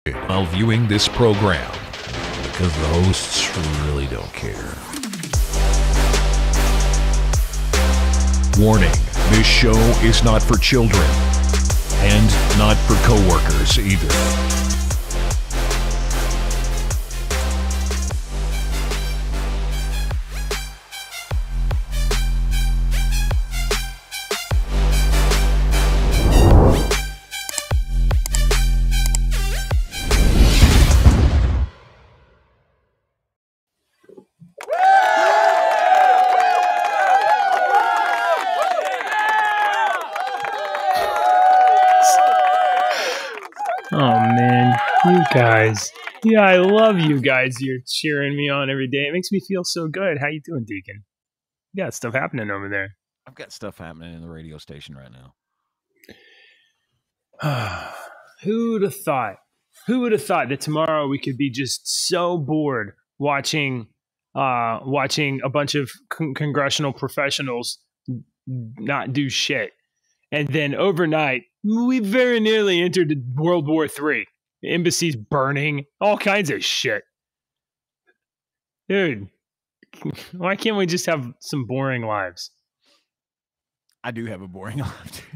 while viewing this program because the hosts really don't care. Warning, this show is not for children and not for coworkers either. Guys, yeah, I love you guys. You're cheering me on every day. It makes me feel so good. How you doing, Deacon? You got stuff happening over there. I've got stuff happening in the radio station right now. Who would have thought? Who would have thought that tomorrow we could be just so bored watching a bunch of congressional professionals not do shit, and then overnight we very nearly entered World War III. Embassies burning, all kinds of shit. Dude, why can't we just have some boring lives? I do have a boring life.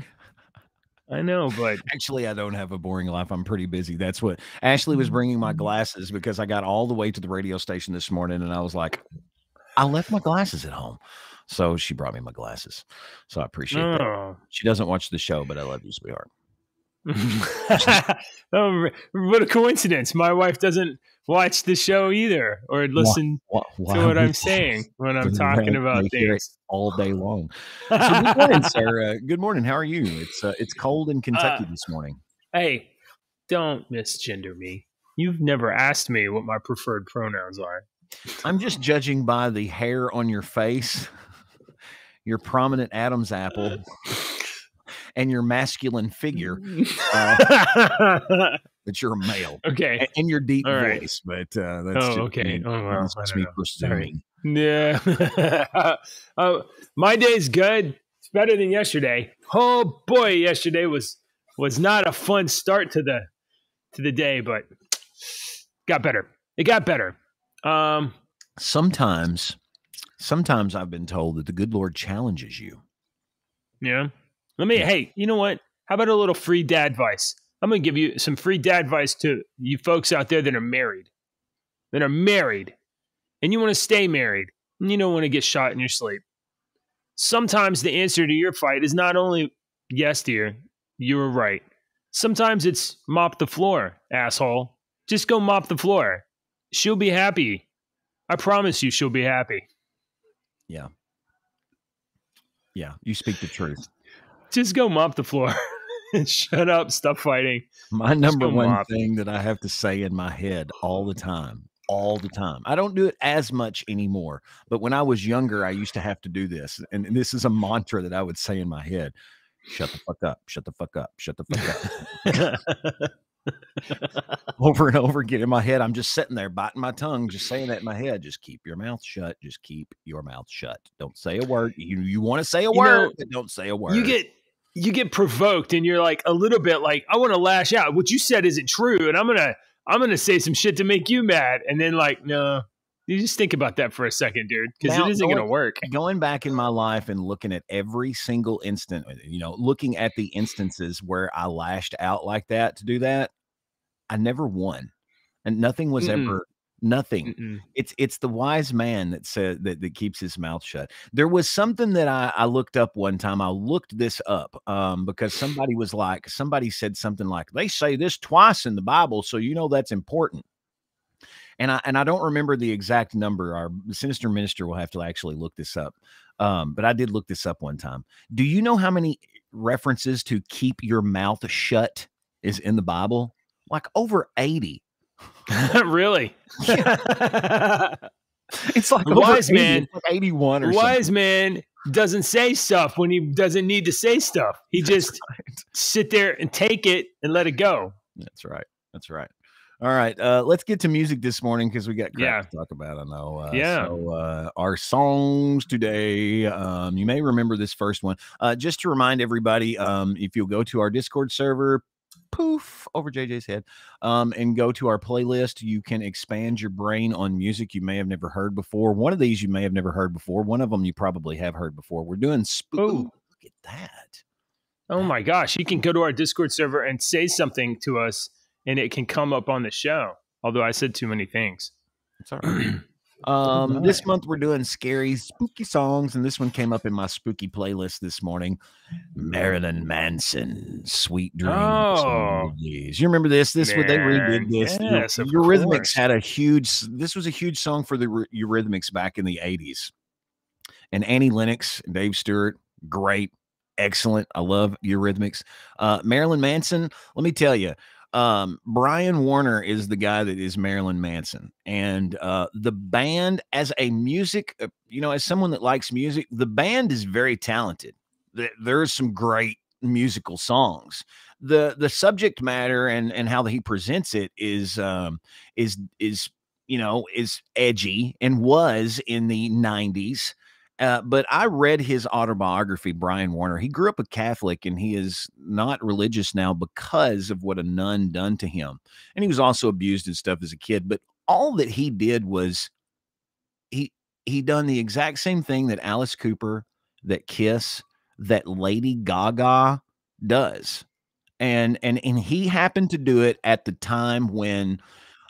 I know, but... Actually, I don't have a boring life. I'm pretty busy. That's what... Ashley was bringing my glasses because I got all the way to the radio station this morning, and I was like, I left my glasses at home. So she brought me my glasses. So I appreciate that. She doesn't watch the show, but I love you, sweetheart. Oh, what a coincidence. My wife doesn't watch the show either or listen to what I'm saying when I'm talking about things all day long. So good morning, Sarah. Good morning. How are you? It's cold in Kentucky this morning. Hey, don't misgender me. You've never asked me what my preferred pronouns are. I'm just judging by the hair on your face, your prominent Adam's apple, and your masculine figure, that you're a male. Okay. And your deep voice. But that's just okay. That's me presuming. Yeah. My day's good. It's better than yesterday. Oh boy, yesterday was not a fun start to the day, but got better. It got better. Sometimes I've been told that the good Lord challenges you. Yeah. Hey, you know what? How about a little free dad advice? I'm going to give you some free dad advice to you folks out there that are married. And you want to stay married. And you don't want to get shot in your sleep. Sometimes the answer to your fight is not only, yes, dear, you were right. Sometimes it's mop the floor, asshole. Just go mop the floor. She'll be happy. I promise you she'll be happy. Yeah. Yeah, you speak the truth. Just go mop the floor and shut up. Stop fighting. My number one thing that I have to say in my head all the time. I don't do it as much anymore. But when I was younger, I used to have to do this. And this is a mantra that I would say in my head. Shut the fuck up. Shut the fuck up. Shut the fuck up. Over and over again in my head. I'm just sitting there biting my tongue, just saying that in my head. Just keep your mouth shut. Just keep your mouth shut. Don't say a word. You want to say a word, but don't say a word. You get provoked and you're like a little bit like, I want to lash out. What you said isn't true. And I'm going to say some shit to make you mad. And then like, no, you just think about that for a second, dude, because it isn't going to work. Going back in my life and looking at every single instant, looking at the instances where I lashed out like that to do that, I never won. And nothing was ever nothing. It's the wise man that said that keeps his mouth shut. There was something that I looked up one time. I looked this up because somebody said something like, they say this twice in the Bible, so that's important. And I don't remember the exact number. Our sinister minister will have to actually look this up. But I did look this up one time. Do you know how many references to keep your mouth shut is in the Bible? Like over 80. Really? Yeah. It's like a wise man, like 81 or something. Wise man doesn't say stuff when he doesn't need to say stuff. He just sit there and take it and let it go. That's right. All right, let's get to music this morning because we got crap to talk about. I know. So our songs today, you may remember this first one. Just to remind everybody, if you'll go to our Discord server, poof over JJ's head. And go to our playlist. You can expand your brain on music you may have never heard before. One of these you may have never heard before. One of them you probably have heard before. We're doing Oh, look at that. Oh my gosh. You can go to our Discord server and say something to us and it can come up on the show. Although I said too many things. It's all right. This month we're doing scary, spooky songs, and this one came up in my spooky playlist this morning. Marilyn Manson, Sweet Dreams. Oh, You remember this? They redid this. Yes, of Eurythmics course. had this was a huge song for the Eurythmics back in the 80s. And Annie Lennox and Dave Stewart, great, excellent. I love Eurythmics. Marilyn Manson, let me tell you, Brian Warner is the guy that is Marilyn Manson, and the band, as a music, as someone that likes music, the band is very talented. There's some great musical songs. The subject matter and how he presents it is edgy and was in the 90s. But I read his autobiography, Brian Warner. He grew up a Catholic, and he is not religious now because of what a nun done to him. And he was also abused and stuff as a kid. But all that he did was he done the exact same thing that Alice Cooper, that Kiss, that Lady Gaga does. And he happened to do it at the time when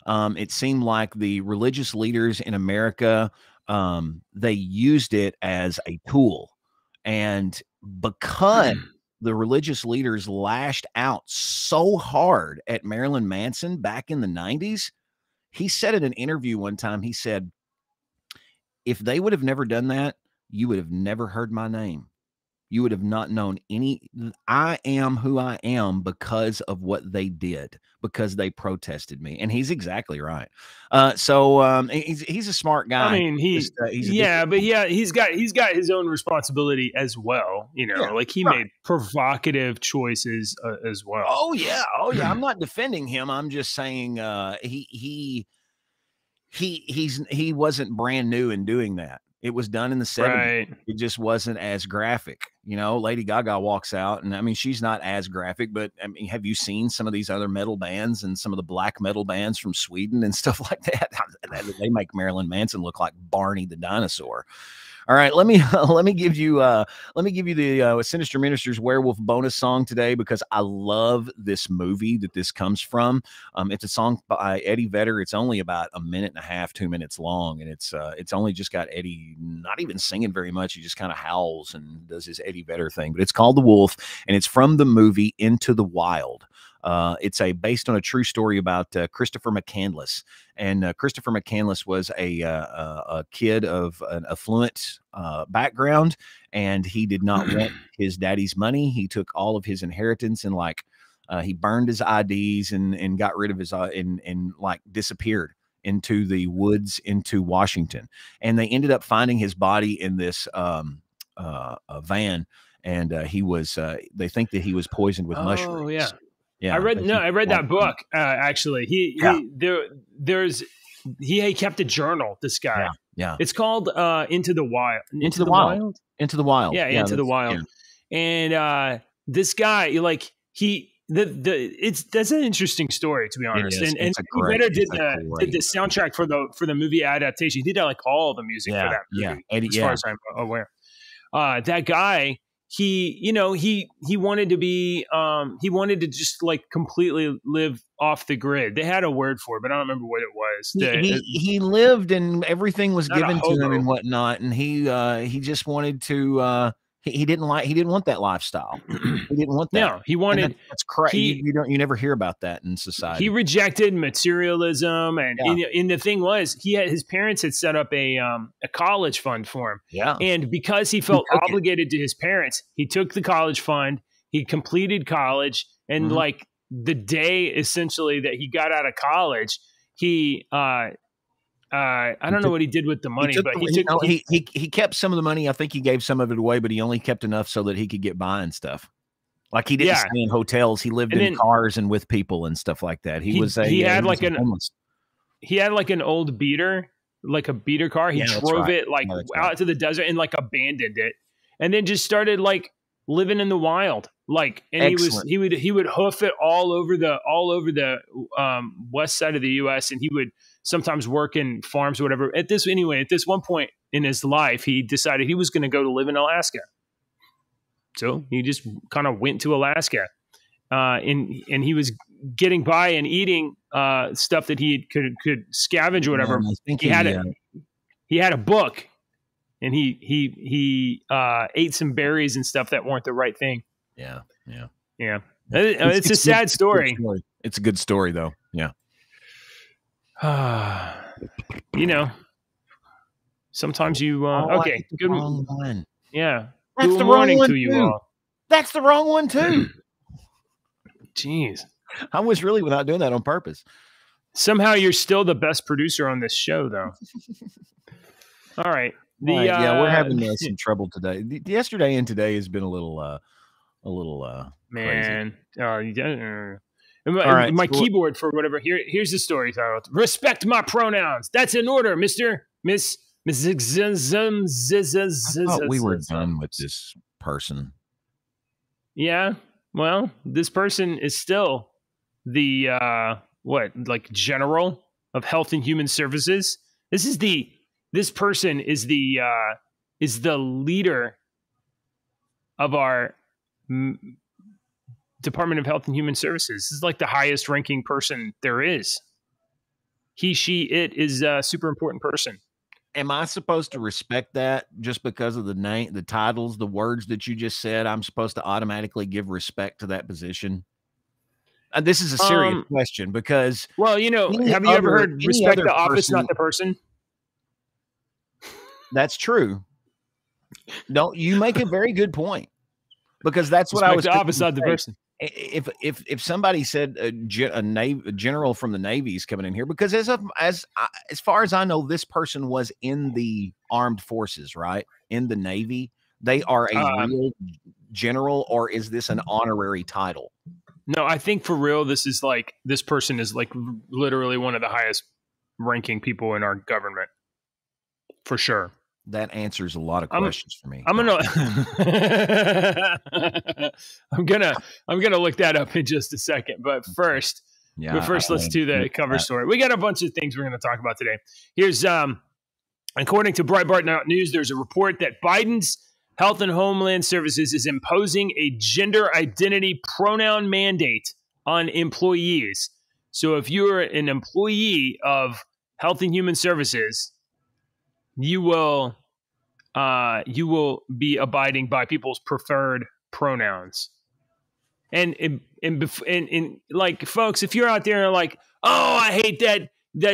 it seemed like the religious leaders in America, they used it as a tool. And because the religious leaders lashed out so hard at Marilyn Manson back in the 90s, he said in an interview one time, he said, if they would have never done that, you would have never heard my name. You would have not known I am who I am because of what they did, because they protested me. And he's exactly right. So he's a smart guy. I mean, he's got his own responsibility as well. He made provocative choices as well. Oh yeah. I'm not defending him. I'm just saying he wasn't brand new in doing that. It was done in the 70s. Right. It just wasn't as graphic. Lady Gaga walks out, and I mean, she's not as graphic, but I mean, have you seen some of these other metal bands and some of the black metal bands from Sweden and stuff like that? They make Marilyn Manson look like Barney the dinosaur. All right, let me give you the Sinister Minister's Werewolf bonus song today, because I love this movie that this comes from. It's a song by Eddie Vedder. It's only about a minute and a half, 2 minutes long, and it's only just got Eddie not even singing very much. He just kind of howls and does his Eddie Vedder thing. But it's called The Wolf, and it's from the movie Into the Wild. It's based on a true story about Christopher McCandless. And Christopher McCandless was a kid of an affluent background, and he did not want his daddy's money. He took all of his inheritance and he burned his IDs and got rid of his and disappeared into the woods into Washington. And they ended up finding his body in this van, and he was they think that he was poisoned with mushrooms. Oh yeah. Yeah, I read that book. Actually, he kept a journal. This guy. Yeah. It's called Into the Wild. Into the Wild. Into the Wild. Yeah, Into the Wild. Yeah. And this guy, that's an interesting story, to be honest. And Eddie Vedder did the soundtrack for the movie adaptation. He did all the music for that movie. Eddie, as far as I'm aware. That guy. He wanted to be, he wanted to just completely live off the grid. They had a word for it, but I don't remember what it was. He lived and everything was given to him and whatnot. And he just wanted to, he didn't want that lifestyle. He didn't want that. No, he wanted, that's crazy. You never hear about that in society. He rejected materialism. And the thing was, his parents had set up a college fund for him. Yeah. And because he felt obligated to his parents, he took the college fund, he completed college. And the day essentially that he got out of college, I don't know what he did with the money, but he kept some of the money. I think he gave some of it away, but he only kept enough so that he could get by and stuff. Like he didn't stay in hotels. He lived in cars and with people and stuff like that. He had an old beater, like a beater car. He drove it out to the desert and abandoned it, and then just started living in the wild. Like, and Excellent. he would hoof it all over the west side of the U.S. and he would sometimes work in farms or whatever. At this one point in his life, he decided he was going to go to live in Alaska. So he just kind of went to Alaska, and he was getting by and eating stuff that he could scavenge or whatever. He had a book, and he ate some berries and stuff that weren't the right thing. Yeah. It's a sad story. It's a good story, though. Yeah. Sometimes you okay. Good one. Yeah. That's good the wrong morning one to you too. all. That's the wrong one too. Jeez. I was really without doing that on purpose. Somehow you're still the best producer on this show, though. All right. We're having some trouble today. Yesterday and today has been a little man. crazy. My keyboard for whatever. Here's the story, Tyler. Respect my pronouns. That's in order, Msixisms. I thought we were done with this person. Yeah. Well, this person is still the general of Health and Human Services. This person is the leader of our Department of Health and Human Services. This is like the highest ranking person there is. He, she, it is a super important person. Am I supposed to respect that just because of the name, the titles, the words that you just said? I'm supposed to automatically give respect to that position? This is a serious question because, have you ever heard respect the office, not the person? That's true. No, you make a very good point because that's what respect I was. The office, not the person. If somebody said a general from the Navy is coming in here, because as far as I know, this person was in the armed forces, right? In the Navy, they are a real general, or is this an honorary title? No, I think for real, this person is like literally one of the highest ranking people in our government, for sure. That answers a lot of questions for me. I'm gonna look that up in just a second. But first, let's do the cover story. We got a bunch of things we're going to talk about today. Here's according to Breitbart News, there's a report that Biden's Health and Homeland Services is imposing a gender identity pronoun mandate on employees. So if you're an employee of Health and Human Services, you will be abiding by people's preferred pronouns. And like, folks, if you're out there and like, oh, I hate that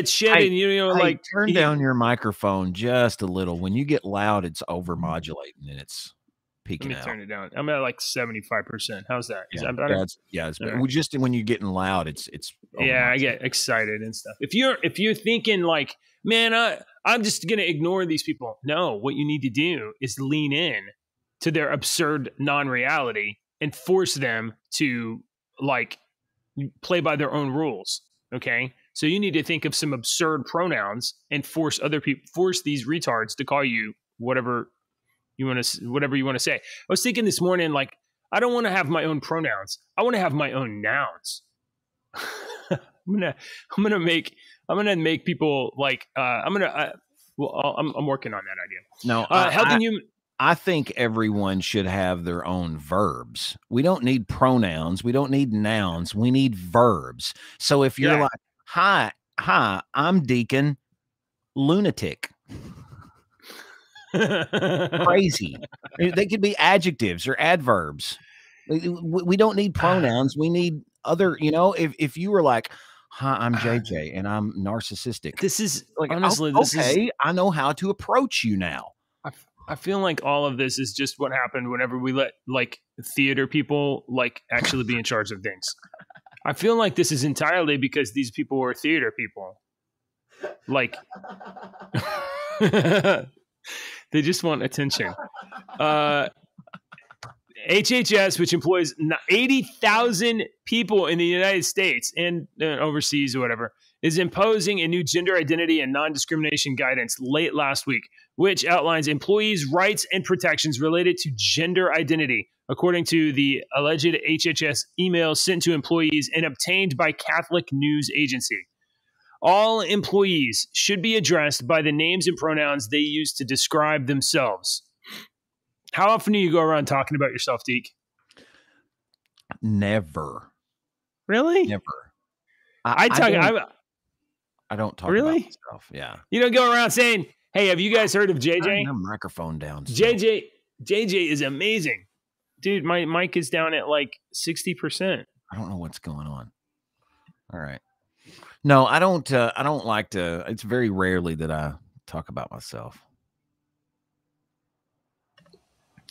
shit, and turn down your microphone just a little. When you get loud, it's overmodulating and it's peaking out. Let me turn it down. I'm at like 75%. How's that? Is that better? It's better. Just when you're getting loud, it's I get excited and stuff. If you're thinking like, man, I'm just going to ignore these people. No, what you need to do is lean in to their absurd non-reality and force them to like play by their own rules. Okay. So you need to think of some absurd pronouns and force these retards to call you whatever you want to say. I was thinking this morning, like, I don't want to have my own pronouns. I want to have my own nouns. I'm gonna make people like I'm working on that idea. No, I think everyone should have their own verbs. We don't need pronouns. We don't need nouns. We need verbs. So if you're like, hi, I'm Deacon Lunatic. Crazy. They could be adjectives or adverbs. We don't need pronouns. We need other, if you were like, hi, I'm JJ and I'm narcissistic. This is like, honestly, I know how to approach you now. I feel like all of this is just what happened whenever we let like theater people like actually be in charge of things. I feel like this is entirely because these people were theater people. Like they just want attention. HHS, which employs 80,000 people in the United States and overseas or whatever, is imposing a new gender identity and non-discrimination guidance late last week, which outlines employees' rights and protections related to gender identity, according to the alleged HHS email sent to employees and obtained by Catholic News Agency. All employees should be addressed by the names and pronouns they use to describe themselves. How often do you go around talking about yourself, Deke? Never. Really? Never. I don't talk really? about myself. Yeah. You don't go around saying, "Hey, have you guys heard of JJ?" Turn the microphone down. Still. JJ is amazing. Dude, my mic is down at like 60%. I don't know what's going on. All right. No, I don't like to. It's very rarely that I talk about myself.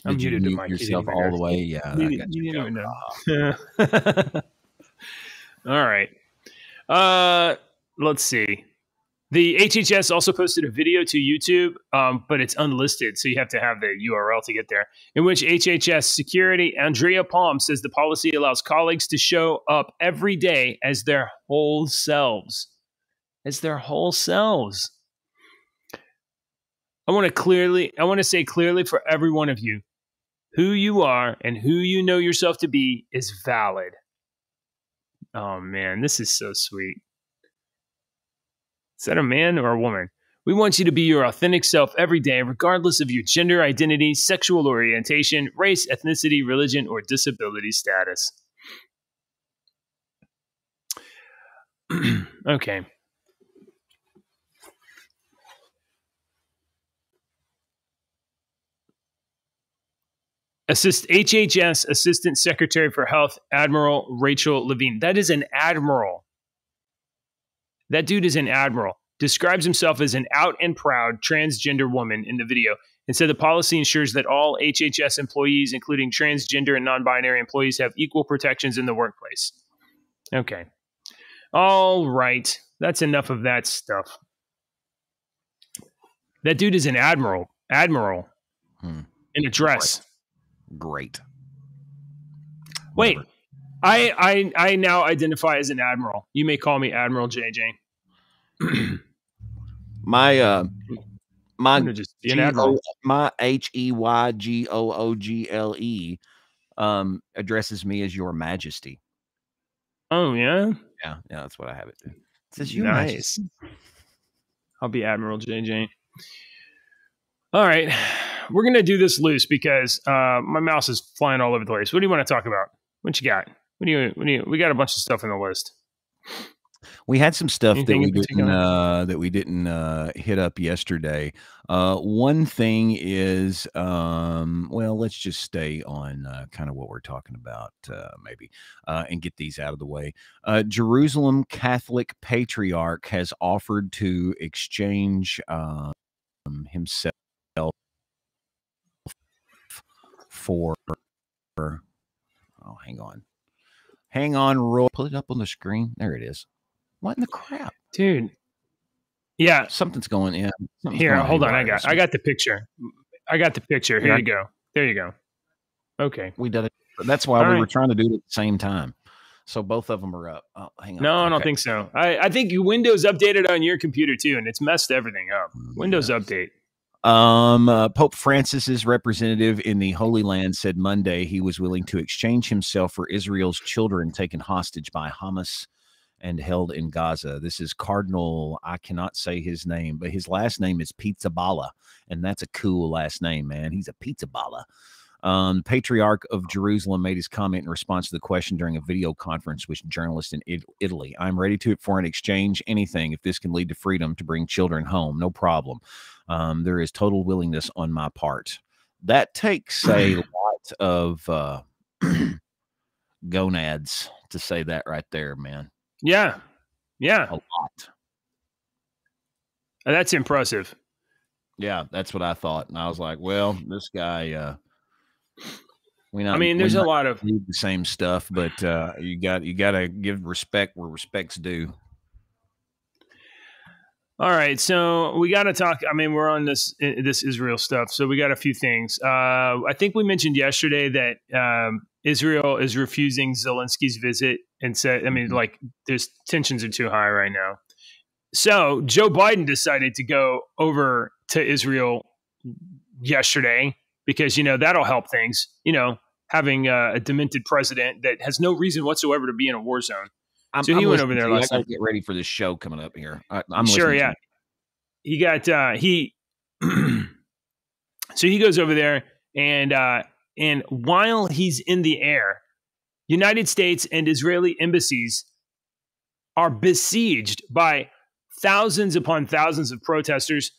I'm Did you muted to mute mic. yourself all the way? Yeah. You didn't know. All right. Let's see. The HHS also posted a video to YouTube, but it's unlisted, so you have to have the URL to get there, in which HHS security Andrea Palm says the policy allows colleagues to show up every day as their whole selves. As their whole selves. I want to say clearly for every one of you, who you are and who you know yourself to be is valid. Oh, man, this is so sweet. Is that a man or a woman? We want you to be your authentic self every day, regardless of your gender identity, sexual orientation, race, ethnicity, religion, or disability status. Okay. HHS Assistant Secretary for Health, Admiral Rachel Levine. That is an admiral. That dude is an admiral. Describes himself as an out and proud transgender woman in the video and said the policy ensures that all HHS employees, including transgender and non-binary employees, have equal protections in the workplace. Okay. All right. That's enough of that stuff. That dude is an admiral. Admiral. In a dress. Great. Wait, I now identify as an admiral. You may call me Admiral JJ. My just be an admiral. My HEYGOOGLE addresses me as Your Majesty. Oh yeah? Yeah, that's what I have it. It says Your Nice. Majesty. I'll be Admiral JJ. All right. We're going to do this loose because my mouse is flying all over the place. What do you want to talk about? What you got? We got a bunch of stuff on the list. We had some stuff Anything that we didn't hit up yesterday. One thing is, well, let's just stay on kind of what we're talking about, maybe, and get these out of the way. Jerusalem Catholic Patriarch has offered to exchange himself for. Oh, hang on, Roy. Pull it up on the screen. There it is. What in the crap, dude? Yeah, something's going in. Here, hold on. I got the picture. Here you go. There you go. Okay, we did it. That's why we were trying to do it at the same time. So both of them are up. Oh, hang on. No, I don't think so. I think Windows updated on your computer too, and it's messed everything up. Windows update. Pope Francis's representative in the Holy Land said Monday he was willing to exchange himself for Israel's children taken hostage by Hamas and held in Gaza. This is Cardinal, I cannot say his name, but his last name is Pizzaballa, and that's a cool last name, man. He's a Pizzaballa. Patriarch of Jerusalem made his comment in response to the question during a video conference with journalists in Italy. I'm ready for an exchange, anything, if this can lead to freedom to bring children home, no problem. There is total willingness on my part. That takes a lot of gonads to say that right there, man. Yeah. A lot. That's impressive. Yeah, that's what I thought. And I was like, well, this guy, there's a lot of the same stuff, but you got to give respect where respect's due. All right, so we got to talk. We're on this Israel stuff, so we got a few things. I think we mentioned yesterday that Israel is refusing Zelensky's visit and said, there's tensions are too high right now. So Joe Biden decided to go over to Israel yesterday because, that'll help things, having a demented president that has no reason whatsoever to be in a war zone. So he went over there last night. I night. gotta get ready for this show coming up here. I'm sure, listening. Yeah. He got so he goes over there, and while he's in the air, United States and Israeli embassies are besieged by thousands upon thousands of protesters.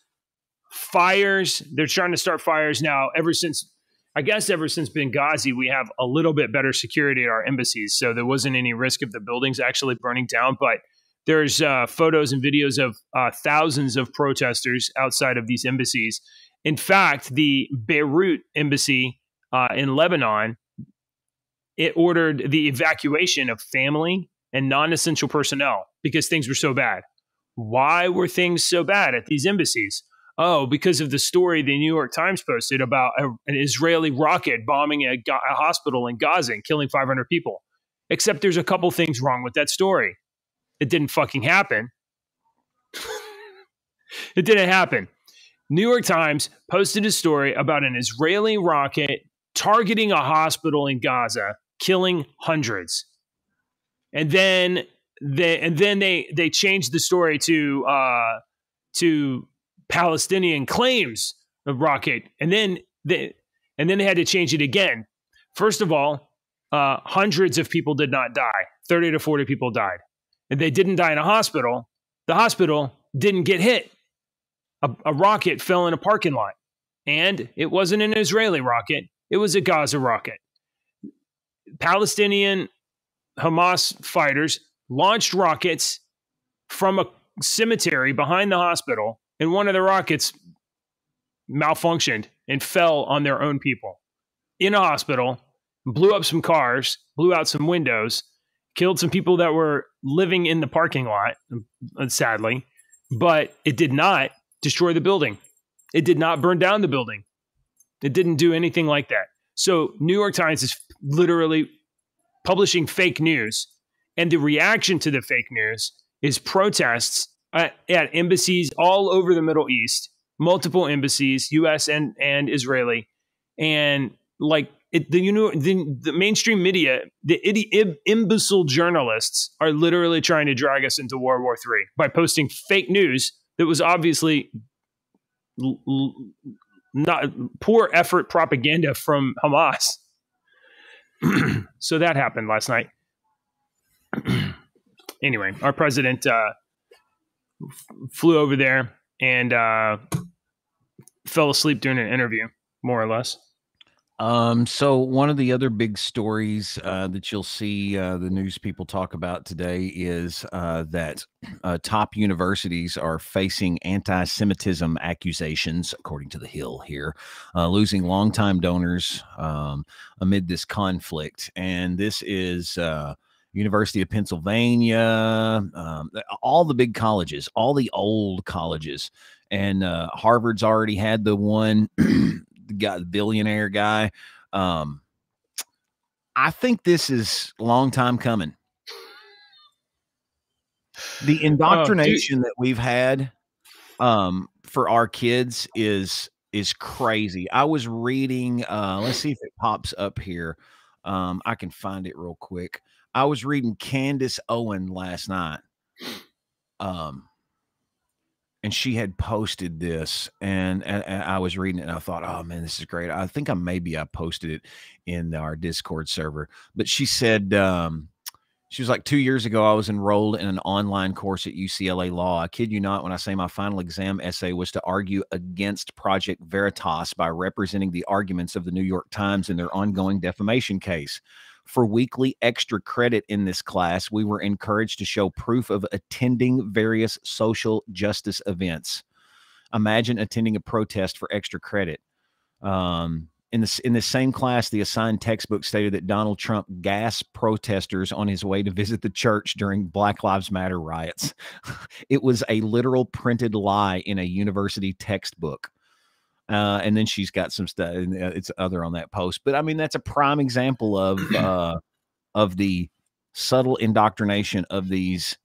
Fires. They're trying to start fires now. Ever since Benghazi, we have a little bit better security at our embassies, so there wasn't any risk of the buildings actually burning down. But there's photos and videos of thousands of protesters outside of these embassies. In fact, the Beirut embassy in Lebanon, it ordered the evacuation of family and non-essential personnel because things were so bad. Why were things so bad at these embassies? Oh, because of the story the New York Times posted about an Israeli rocket bombing a hospital in Gaza and killing 500 people. Except there's a couple things wrong with that story. It didn't fucking happen. It didn't happen. New York Times posted a story about an Israeli rocket targeting a hospital in Gaza, killing hundreds. And then they changed the story to Palestinian claims of rocket, and then they had to change it again. First of all, hundreds of people did not die. 30 to 40 people died, and they didn't die in a hospital. The hospital didn't get hit. A rocket fell in a parking lot, and it wasn't an Israeli rocket. It was a Gaza rocket. Palestinian Hamas fighters launched rockets from a cemetery behind the hospital, and one of the rockets malfunctioned and fell on their own people in a hospital, blew up some cars, blew out some windows, killed some people that were living in the parking lot, sadly, but it did not destroy the building. It did not burn down the building. It didn't do anything like that. So New York Times is literally publishing fake news, and the reaction to the fake news is protests at embassies all over the Middle East, multiple embassies, U.S. and Israeli, and the mainstream media, the imbecile journalists are literally trying to drag us into World War III by posting fake news that was obviously not poor effort propaganda from Hamas. So that happened last night. Anyway, our president flew over there and fell asleep during an interview, more or less. So one of the other big stories that you'll see the news people talk about today is that top universities are facing anti-Semitism accusations, according to The Hill here, losing longtime donors amid this conflict. And this is University of Pennsylvania, all the big colleges, all the old colleges. And Harvard's already had the one, the billionaire guy. I think this is a long time coming. The indoctrination that we've had for our kids is crazy. I was reading, let's see if it pops up here. I can find it real quick. I was reading Candace Owen last night. And she had posted this, and I was reading it, and I thought, oh, man, this is great. I think I posted it in our Discord server. But she said, she was like, 2 years ago, I was enrolled in an online course at UCLA Law. I kid you not when I say my final exam essay was to argue against Project Veritas by representing the arguments of the New York Times in their ongoing defamation case. For weekly extra credit in this class, we were encouraged to show proof of attending various social justice events. Imagine attending a protest for extra credit. In the same class, the assigned textbook stated that Donald Trump gassed protesters on his way to visit the church during Black Lives Matter riots. It was a literal printed lie in a university textbook. And then she's got some stuff, and it's other on that post. But I mean, that's a prime example of the subtle indoctrination of these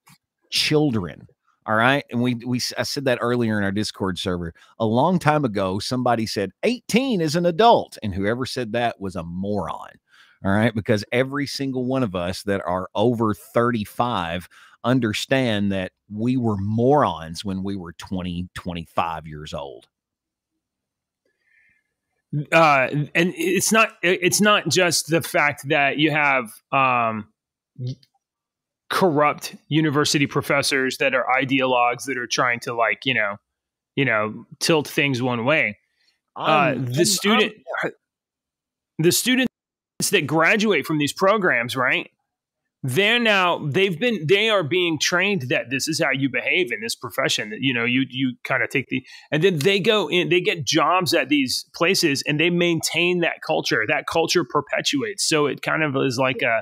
children. All right. And I said that earlier in our Discord server. A long time ago, somebody said 18 is an adult. And whoever said that was a moron. All right. Because every single one of us that are over 35 understand that we were morons when we were 20, 25 years old. And it's not just the fact that you have corrupt university professors that are ideologues that are trying to tilt things one way. The students that graduate from these programs, right? They are being trained that this is how you behave in this profession. That, you kind of take and then they go in, they get jobs at these places and they maintain that culture. That culture perpetuates. So it kind of is like a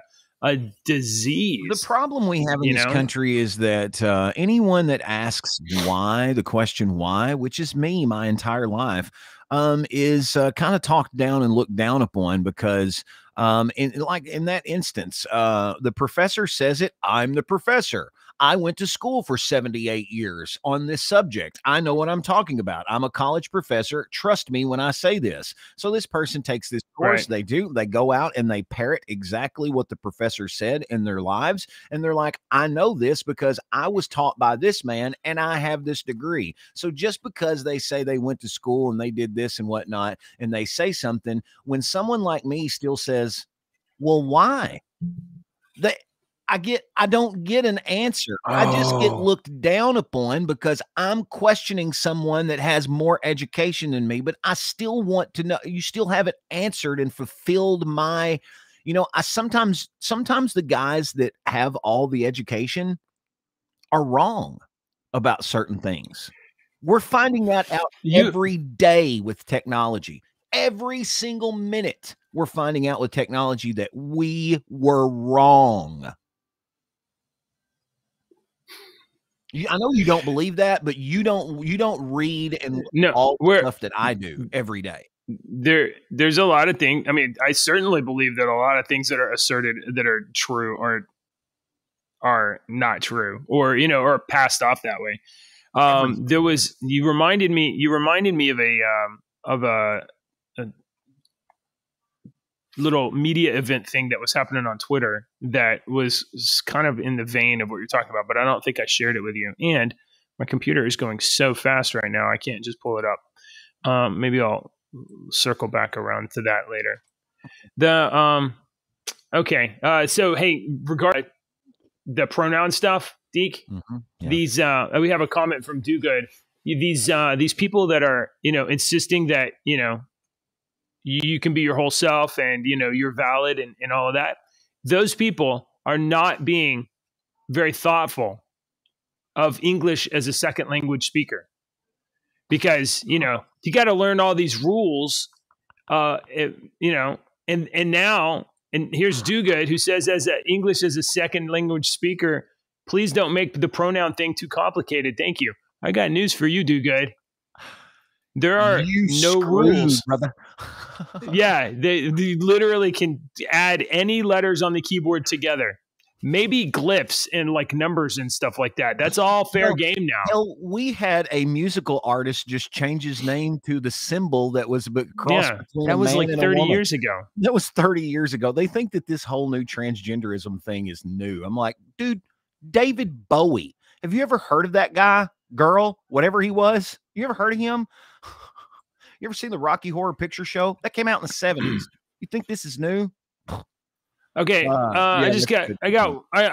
disease. The problem we have in this country is that anyone that asks why, the question why, which is me my entire life, is kind of talked down and looked down upon because in that instance, the professor says it, I'm the professor. I went to school for 78 years on this subject. I know what I'm talking about. I'm a college professor. Trust me when I say this. So this person takes this course. Right. They go out and they parrot exactly what the professor said in their lives. And they're like, I know this because I was taught by this man and I have this degree. So just because they say they went to school and they did this and whatnot, and they say something, when someone like me still says, well, why? I don't get an answer. Oh. I just get looked down upon because I'm questioning someone that has more education than me, but I still want to know. You still haven't answered and fulfilled my, I sometimes the guys that have all the education are wrong about certain things. We're finding that out every day with technology. Every single minute we're finding out with technology that we were wrong. I know you don't believe that, but you don't read and all the stuff that I do every day. There's a lot of things. I mean, I certainly believe that a lot of things that are asserted that are true are not true, or or passed off that way. You reminded me of a little media event thing that was happening on Twitter that was kind of in the vein of what you're talking about, but I don't think I shared it with you. And my computer is going so fast right now, I can't just pull it up. Maybe I'll circle back around to that later. So hey, regarding the pronoun stuff, Deke, these we have a comment from Do Good. These people that are insisting that you can be your whole self and, you're valid and all of that. Those people are not being very thoughtful of English as a second language speaker because, you got to learn all these rules, and here's Do Good who says English as a second language speaker, please don't make the pronoun thing too complicated. Thank you. I got news for you, Do Good. There are no rules, brother. Yeah, they literally can add any letters on the keyboard together. Maybe glyphs and like numbers and stuff like that. That's all fair game now. Hell, we had a musical artist just change his name to the symbol that was cross between that was like 30 years ago. That was 30 years ago. They think that this whole new transgenderism thing is new. I'm like, dude, David Bowie. Have you ever heard of that guy, girl, whatever he was? You ever heard of him? You ever seen the Rocky Horror Picture Show? That came out in the 70s. You think this is new? Okay. I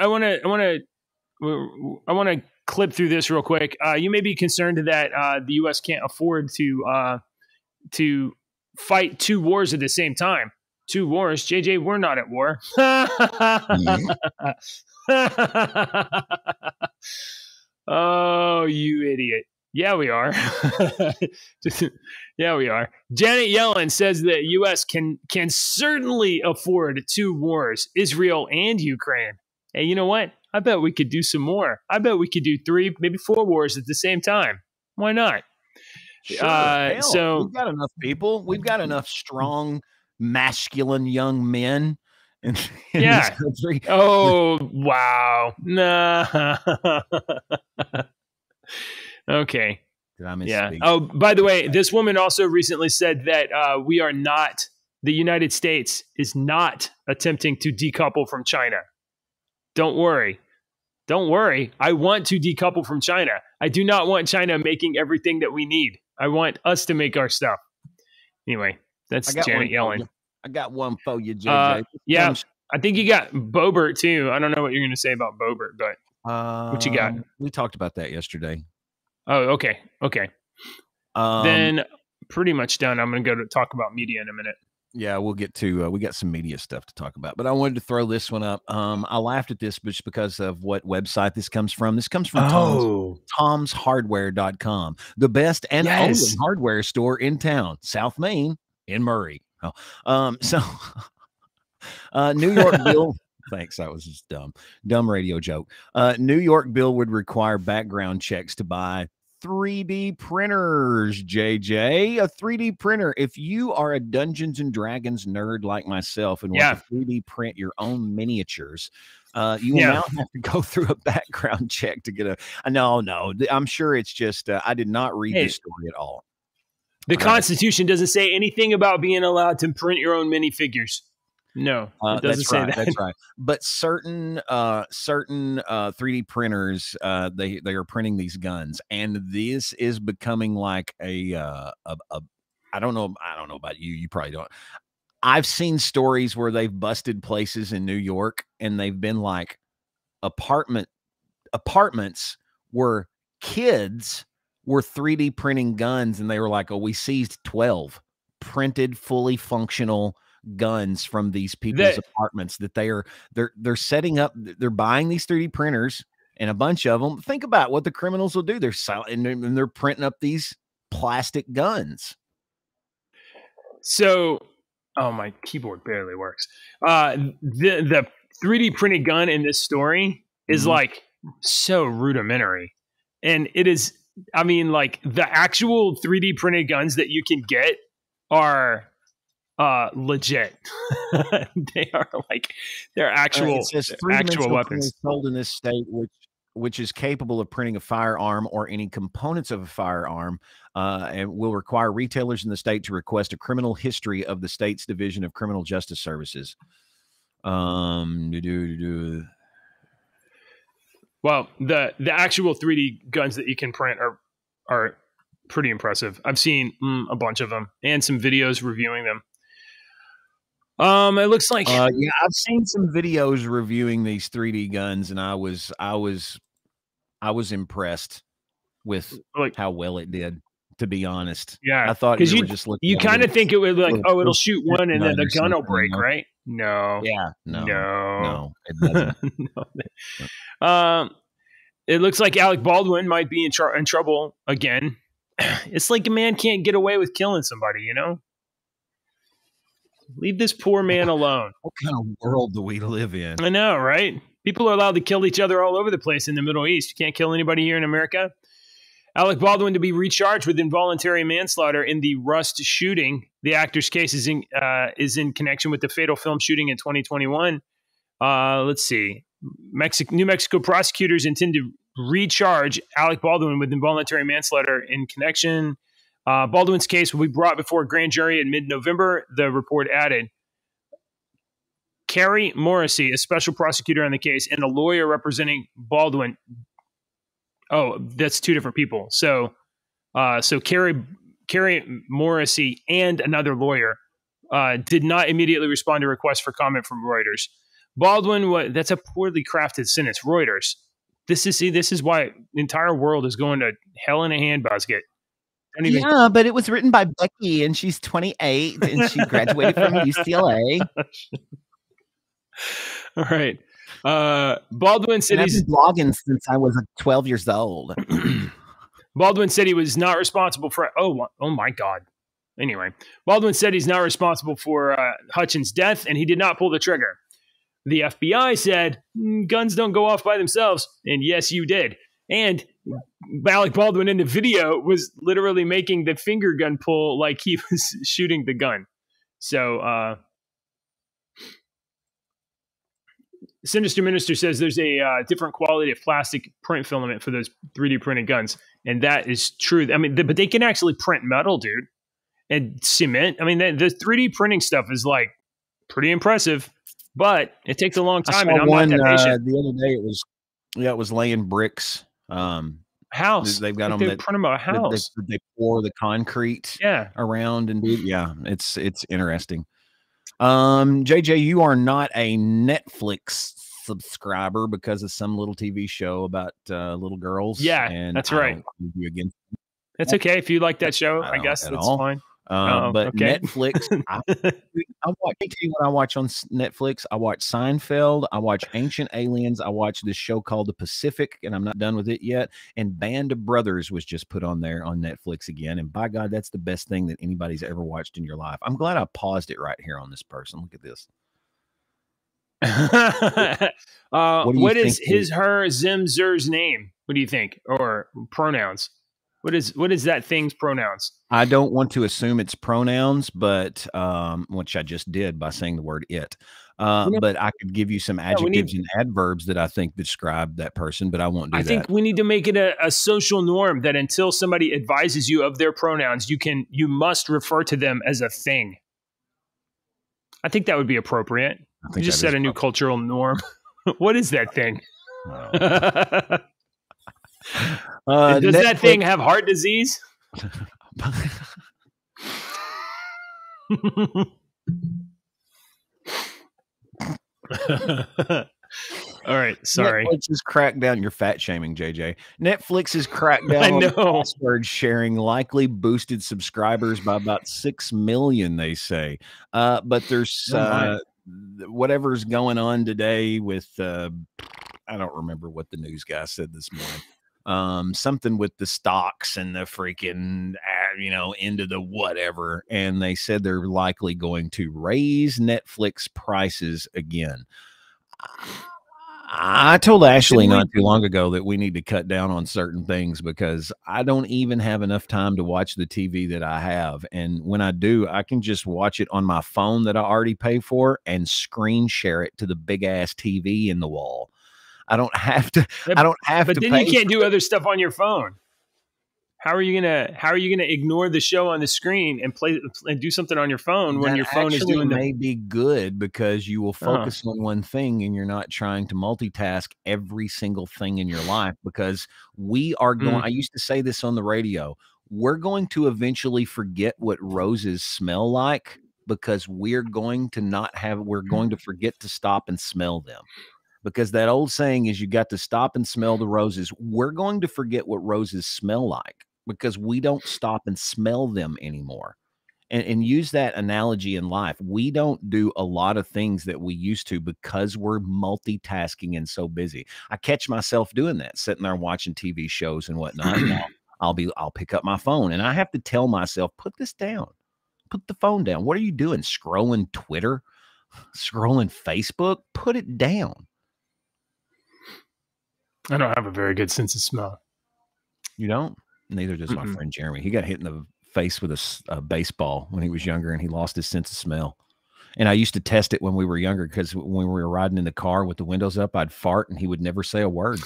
want to clip through this real quick. You may be concerned that the U.S. can't afford to fight two wars at the same time. Two wars, JJ. We're not at war. Oh, you idiot. Yeah, we are. Yeah, we are. Janet Yellen says that U.S. can certainly afford two wars, Israel and Ukraine. Hey, you know what? I bet we could do some more. I bet we could do 3, maybe 4 wars at the same time. Why not? Sure. So we've got enough people. We've got enough strong, masculine young men in this country. Oh, wow. Nah. Okay. Did I misspeak? Yeah. Oh, by the way, this woman also recently said that the United States is not attempting to decouple from China. Don't worry. Don't worry. I want to decouple from China. I do not want China making everything that we need. I want us to make our stuff. Anyway, that's Janet Yellen. I got one for you, JJ. Yeah, I think you got Boebert too. I don't know what you're going to say about Boebert, but what you got? We talked about that yesterday. Oh, okay. Then pretty much done. I'm going to go to talk about media in a minute. Yeah, we'll get to we got some media stuff to talk about, but I wanted to throw this one up. I laughed at this just because of what website this comes from. This comes from tomshardware.com, the best and only hardware store in town, South Main in Murray. New York bill. Thanks, that was just dumb radio joke. New York bill would require background checks to buy 3D printers, JJ. A 3D printer. If you are a Dungeons and Dragons nerd like myself and want to 3D print your own miniatures, you will now have to go through a background check to get a. No, I'm sure it's just. I did not read this story at all. The Constitution doesn't say anything about being allowed to print your own minifigures. No, it doesn't say that. That's right. But certain 3D printers, they are printing these guns, and this is becoming like a I don't know about you. You probably don't. I've seen stories where they've busted places in New York, and they've been like apartments where kids were 3D printing guns, and they were like, "Oh, we seized 12 printed, fully functional guns from these people's apartments that they're setting up. They're buying these 3D printers, and a bunch of them. Think about what the criminals will do. They're and they're printing up these plastic guns." So, oh, my keyboard barely works. The 3D printed gun in this story is like so rudimentary, and it is. I mean, like the actual 3D printed guns that you can get are legit. They are like they're actual actual weapons sold in this state, which is capable of printing a firearm or any components of a firearm, and will require retailers in the state to request a criminal history of the state's Division of Criminal Justice Services. Well, the actual 3D guns that you can print are pretty impressive. I've seen a bunch of them and some videos reviewing them. It looks like I've seen some videos reviewing these 3D guns, and I was impressed with how well it did. To be honest, I thought because you kind of think it would like it'll shoot one and then the gun will break, right? No, no, it doesn't. It looks like Alec Baldwin might be in trouble again. It's like a man can't get away with killing somebody, you know? Leave this poor man alone. What kind of world do we live in? I know, right? People are allowed to kill each other all over the place in the Middle East. You can't kill anybody here in America. Alec Baldwin to be recharged with involuntary manslaughter in the Rust shooting. The actor's case is in connection with the fatal film shooting in 2021. Let's see. New Mexico prosecutors intend to recharge Alec Baldwin with involuntary manslaughter in connection. Baldwin's case will be brought before a grand jury in mid-November, the report added. Carrie Morrissey, a special prosecutor on the case, and a lawyer representing Baldwin. Oh, that's two different people. So Carrie Morrissey and another lawyer did not immediately respond to requests for comment from Reuters. Baldwin, that's a poorly crafted sentence. Reuters. This is why the entire world is going to hell in a handbasket. Yeah, but it was written by Becky, and she's 28, and she graduated from UCLA. All right. Baldwin said he's been blogging since I was 12 years old. Baldwin said he was not responsible for. Oh my God. Anyway, Baldwin said he's not responsible for Hutchins' death, and he did not pull the trigger. The FBI said guns don't go off by themselves, and yes, you did. And Alec Baldwin in the video was literally making the finger gun pull like he was shooting the gun. So Sinister Minister says there's a different quality of plastic print filament for those 3D printed guns, and that is true. I mean, but they can actually print metal, dude, and cement. I mean, the 3D printing stuff is like pretty impressive, but it takes a long time, and I'm not that patient. The other day, it was laying bricks. House. They've got them they that print them a house. They pour the concrete around and do. Yeah, it's interesting. JJ, you are not a Netflix subscriber because of some little TV show about little girls. Yeah, and that's right. You against That's okay if you like that show. I guess that's fine. But okay. Netflix, I watch on Netflix. I watch Seinfeld. I watch Ancient Aliens. I watch this show called The Pacific, and I'm not done with it yet. And Band of Brothers was just put on there on Netflix again. And by God, that's the best thing that anybody's ever watched in your life. I'm glad I paused it right here on this person. Look at this. What is her, Zim, Zer's name? What do you think? Or pronouns? What is that thing's pronouns? I don't want to assume it's pronouns, but which I just did by saying the word it. But I could give you some adjectives and adverbs that I think describe that person, but I won't do that. I think we need to make it a social norm that until somebody advises you of their pronouns, you must refer to them as a thing. I think that would be appropriate. You just set a new cultural norm. What is that thing? Does Netflix, that thing have heart disease? All right, sorry. Netflix has cracked down. You're fat shaming, JJ. Netflix has cracked down on password sharing, likely boosted subscribers by about 6 million, they say. But there's whatever's going on today with I don't remember what the news guy said this morning. Something with the stocks and the freaking into the whatever, and they said they're likely going to raise Netflix prices again. I told Ashley not too long ago that we need to cut down on certain things because I don't even have enough time to watch the TV that I have. And when I do, I can just watch it on my phone that I already pay for and screen share it to the big ass TV in the wall. I don't have to. But then you can't do other stuff on your phone. How are you gonna ignore the show on the screen and play and do something on your phone when your phone is doing? That may be good because you will focus on one thing and you're not trying to multitask every single thing in your life. Because we are going. I used to say this on the radio. We're going to eventually forget what roses smell like because we're going to forget to stop and smell them. Because that old saying is you got to stop and smell the roses. We're going to forget what roses smell like because we don't stop and smell them anymore. And use that analogy in life. We don't do a lot of things that we used to because we're multitasking and so busy. I catch myself doing that, sitting there watching TV shows and whatnot. I'll pick up my phone and I have to tell myself, put this down, put the phone down. What are you doing? Scrolling Twitter, scrolling Facebook, put it down. I don't have a very good sense of smell. You don't? Neither does my friend Jeremy. He got hit in the face with a baseball when he was younger, and he lost his sense of smell. And I used to test it when we were younger because when we were riding in the car with the windows up, I'd fart, and he would never say a word.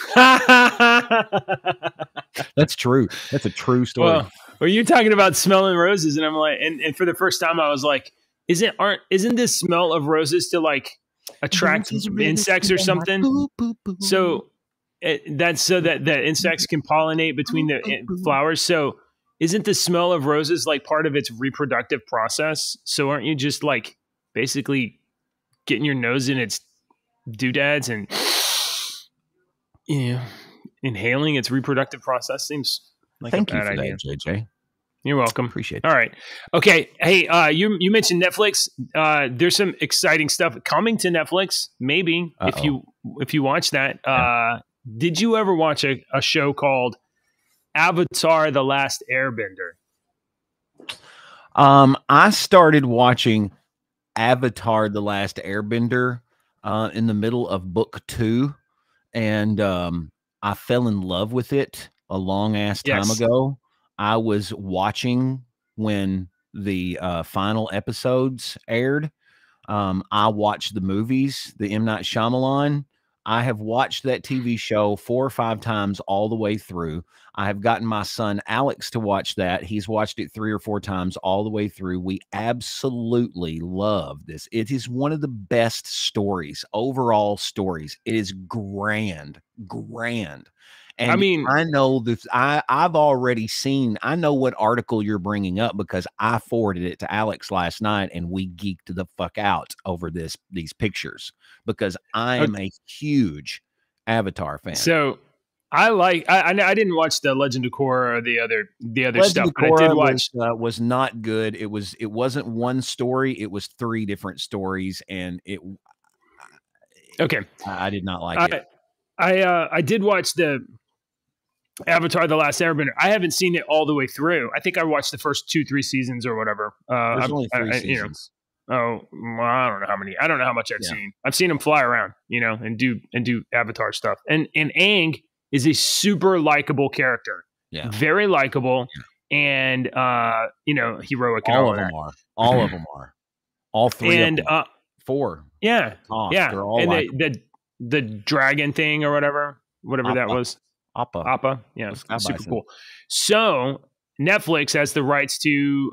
That's true. That's a true story. Well, you're talking about smelling roses, and I'm like, and for the first time, I was like, isn't this smell of roses to like attract insects or something? So. That's so that insects can pollinate between the flowers. So isn't the smell of roses like part of its reproductive process? So aren't you just like basically getting your nose in its doodads and inhaling its reproductive process? Seems like Thank you for that, JJ. You're welcome. Appreciate it. All right. Okay. Hey, you mentioned Netflix. There's some exciting stuff coming to Netflix. Maybe if you watch that. Did you ever watch a show called Avatar: The Last Airbender? I started watching Avatar: The Last Airbender in the middle of book 2, and I fell in love with it a long ass time ago. I was watching when the final episodes aired. I watch the movies, the M. Night Shyamalan. I have watched that TV show 4 or 5 times all the way through. I have gotten my son Alex to watch that. He's watched it 3 or 4 times all the way through. We absolutely love this. It is one of the best stories, overall stories. It is grand, grand. And I mean, I know this. I've already seen. I know what article you're bringing up because I forwarded it to Alex last night, and we geeked the fuck out over these pictures because I am a huge Avatar fan. So I didn't watch the Legend of Korra or the other Legend stuff, of but I Korra did watch. was not good. It wasn't one story. It was 3 different stories, and Okay, I did not like it. I did watch the Avatar: The Last Airbender. I haven't seen it all the way through. I think I watched the first 2-3 seasons or whatever. There's only 3 seasons. Well, I don't know how many. I don't know how much I've seen. I've seen him fly around, and do Avatar stuff. And Aang is a super likable character. Yeah, very likable, and heroic. And all of them are. All of them are. All 3 and of them. 4. Yeah, yeah. They're all and the dragon thing or whatever that was. Appa. Yeah, super cool. So Netflix has the rights to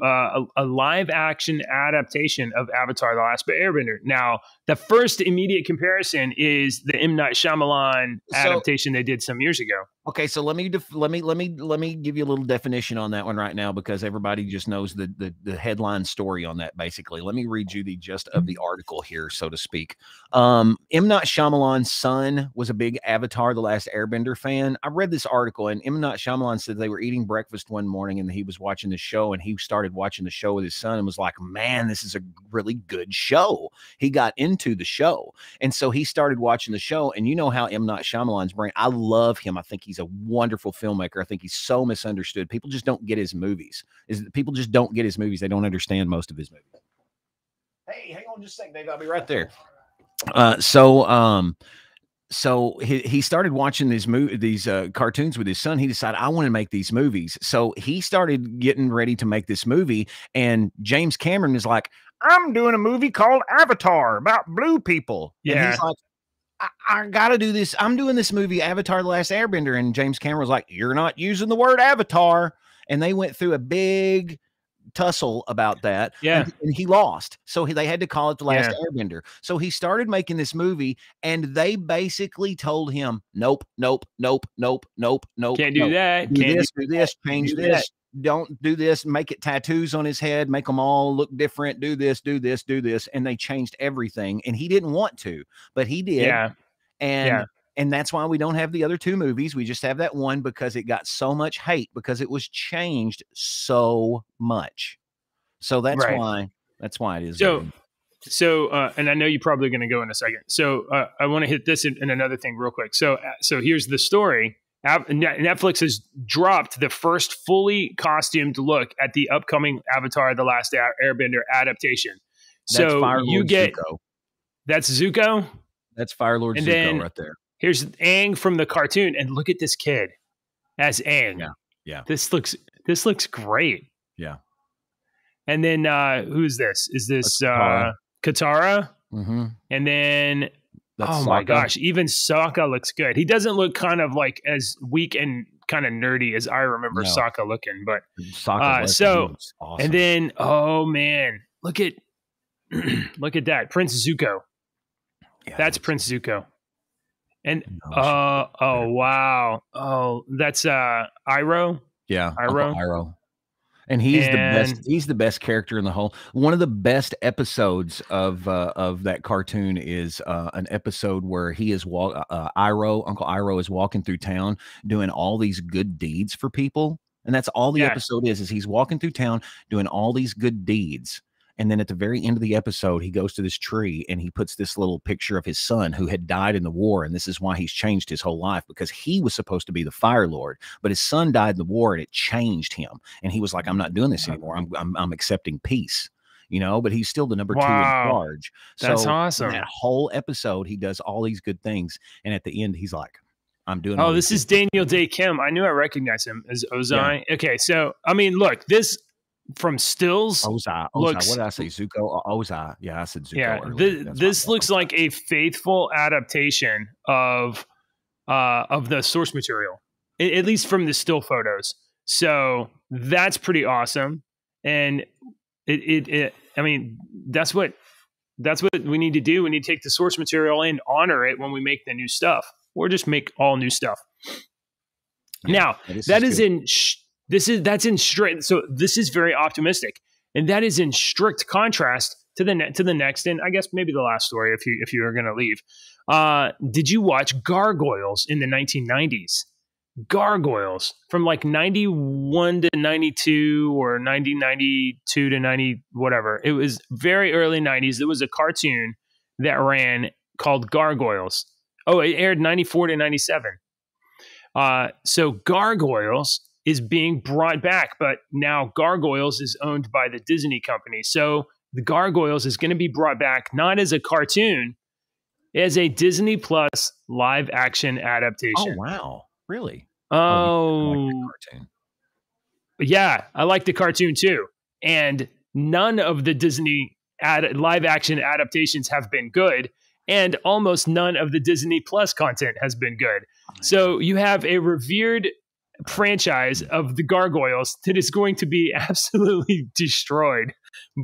a live action adaptation of Avatar: The Last Airbender. Now, the first immediate comparison is the M. Night Shyamalan adaptation they did some years ago. Okay, so let me give you a little definition on that one right now because everybody just knows the headline story on that. Basically, let me read you the gist of the article here, so to speak. M. Night Shyamalan's son was a big Avatar: The Last Airbender fan. I read this article, and M. Night Shyamalan said they were eating breakfast one morning, and he was watching the show, and he started watching the show with his son, and was like, "Man, this is a really good show." He got into the show, and so he started watching the show. And you know how M. Night Shyamalan's brain. I love him. I think he's a wonderful filmmaker. I think he's so misunderstood. People just don't get his movies. People just don't get his movies. They don't understand most of his movies. Hey, hang on just a second, Dave. I'll be right there. So he started watching these cartoons with his son. He decided, I want to make these movies. So he started getting ready to make this movie. And James Cameron is like, I'm doing a movie called Avatar about blue people. Yeah. And he's like, I got to do this. I'm doing this movie, Avatar: The Last Airbender. And James Cameron was like, you're not using the word Avatar. And they went through a big tussle about that. Yeah. And he lost. So they had to call it The Last Airbender. So he started making this movie, and they basically told him, nope. Can't do that. Do this, change this. Don't do this, make it tattoos on his head, make them all look different, do this. And they changed everything. And he didn't want to, but he did. Yeah. And that's why we don't have the other 2 movies. We just have that one because it got so much hate because it was changed so much. So that's why it is. So, and I know you're probably going to go in a second. So I want to hit this in another thing real quick. So here's the story. Netflix has dropped the first fully costumed look at the upcoming Avatar: The Last Airbender adaptation. That's Zuko. That's Zuko? That's Fire Lord Zuko right there. Here's Aang from the cartoon, and look at this kid as Aang. Yeah. This looks great. Yeah. And then who's this? Is this Katara? Mm-hmm. And then my gosh, even Sokka looks good. He doesn't look kind of like as weak and kind of nerdy as I remember Sokka looking, but awesome. And then man, look at that Prince Zuko. Yeah, that's Prince Zuko. And wow. Oh, that's Iroh. Yeah, Iroh. And he's the best character in the whole. One of the best episodes of that cartoon is an episode where he is Uncle Iroh is walking through town doing all these good deeds for people. And that's all the episode is he's walking through town doing all these good deeds. And then at the very end of the episode, he goes to this tree and he puts this little picture of his son who had died in the war. And this is why he's changed his whole life, because he was supposed to be the Fire Lord, but his son died in the war and it changed him. And he was like, I'm not doing this anymore. I'm accepting peace, but he's still the number 2 in charge. That's awesome. That whole episode, he does all these good things. And at the end, he's like, I'm doing. Oh, this is Daniel Day Kim. I knew I recognized him as Ozai. Yeah. Okay. So, I mean, look, this from stills Ozai. looks. What did I say? Zuko? Ozai. Yeah, I said Zuko Yeah, earlier. this looks like a faithful adaptation of the source material, at least from the still photos. So that's pretty awesome, and I mean, that's what we need to do. We need to take the source material and honor it when we make the new stuff, or just make all new stuff. Yeah, now that's in strict. So this is very optimistic, and that is in strict contrast to the next, and I guess maybe the last story if you are going to leave. Did you watch Gargoyles in the 1990s? Gargoyles from like 91 to 92 or 1992 to 90 whatever. It was very early 90s. It was a cartoon that ran called Gargoyles. Oh, it aired 94 to 97. So Gargoyles is being brought back, but now Gargoyles is owned by the Disney company. So the Gargoyles is going to be brought back not as a cartoon, as a Disney Plus live action adaptation. Oh, wow. Really? Oh, I like the cartoon. Yeah, I like the cartoon too. And none of the Disney live action adaptations have been good. And almost none of the Disney Plus content has been good. So you have a revered franchise of the Gargoyles that is going to be absolutely destroyed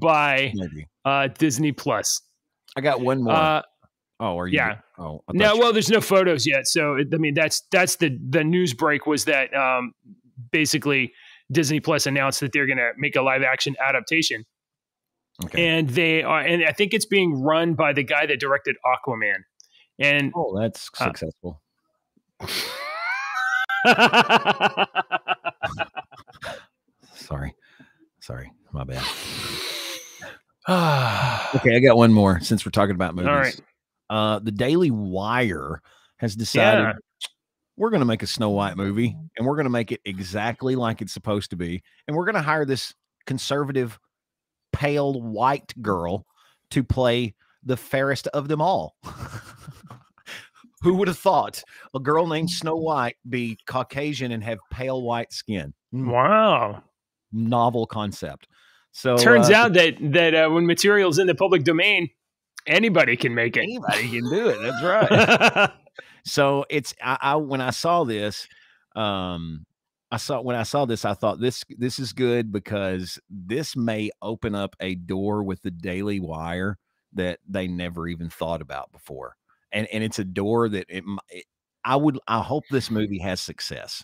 by Disney Plus. I got one more. Are you? Yeah. No. Well, there's no photos yet. So I mean, that's the news break was that basically Disney Plus announced that they're going to make a live action adaptation. Okay. And and I think it's being run by the guy that directed Aquaman. And that's successful. Sorry, my bad. Okay, I got one more since we're talking about movies. All right. The Daily Wire has decided we're going to make a Snow White movie, and we're going to make it exactly like it's supposed to be, and we're going to hire this conservative, pale white girl to play the fairest of them all. Who would have thought a girl named Snow White be Caucasian and have pale white skin? Wow. Novel concept. So turns out that when material's in the public domain, anybody can make it. Anybody can do it. That's right. So it's when I saw this, I thought this is good because this may open up a door with the Daily Wire that they never even thought about before. And it's a door that I hope this movie has success.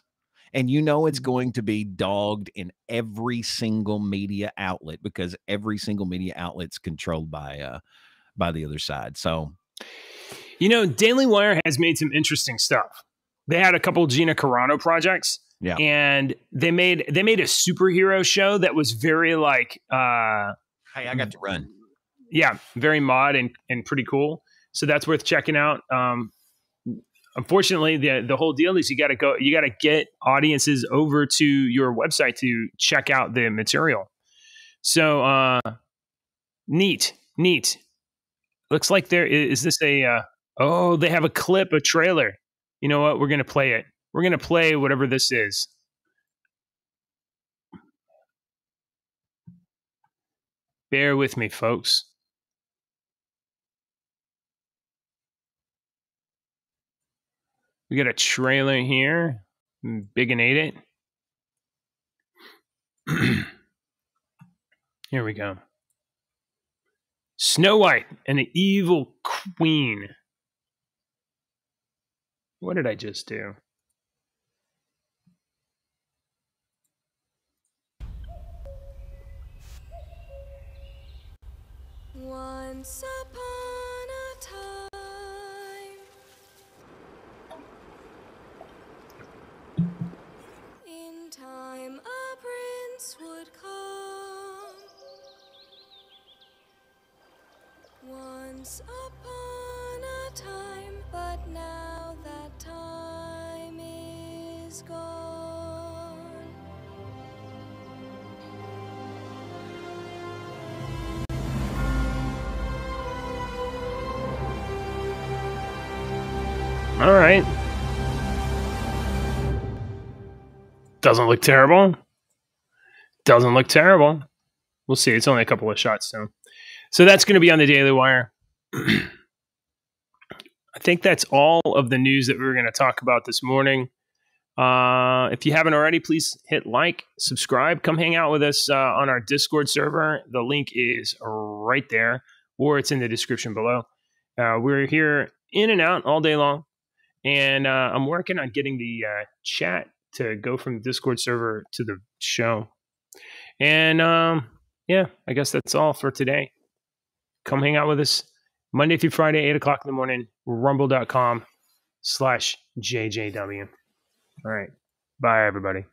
And it's going to be dogged in every single media outlet because every single media outlet's controlled by the other side. So, Daily Wire has made some interesting stuff. They had a couple of Gina Carano projects. Yeah. And they made a superhero show that was very like hey, I got to run. Yeah, very mod and pretty cool. So that's worth checking out. Unfortunately, the whole deal is you got to get audiences over to your website to check out the material. So neat. Looks like there is this they have a clip, a trailer. You know what? We're going to play it. We're going to play whatever this is. Bear with me, folks. We got a trailer here. Big and ate it. Here we go. Snow White and the Evil Queen. What did I just do? Once upon a time, in time a prince would come. Once upon a time, but now that time is gone. All right. Doesn't look terrible. Doesn't look terrible. We'll see. It's only a couple of shots, so that's going to be on the Daily Wire. I think that's all of the news that we were going to talk about this morning. If you haven't already, please hit like, subscribe, come hang out with us on our Discord server. The link is right there, or it's in the description below. We're here in and out all day long, and I'm working on getting the chat to go from the Discord server to the show. And yeah, I guess that's all for today. Come hang out with us Monday through Friday, 8 o'clock in the morning, rumble.com/JJW. All right. Bye, everybody.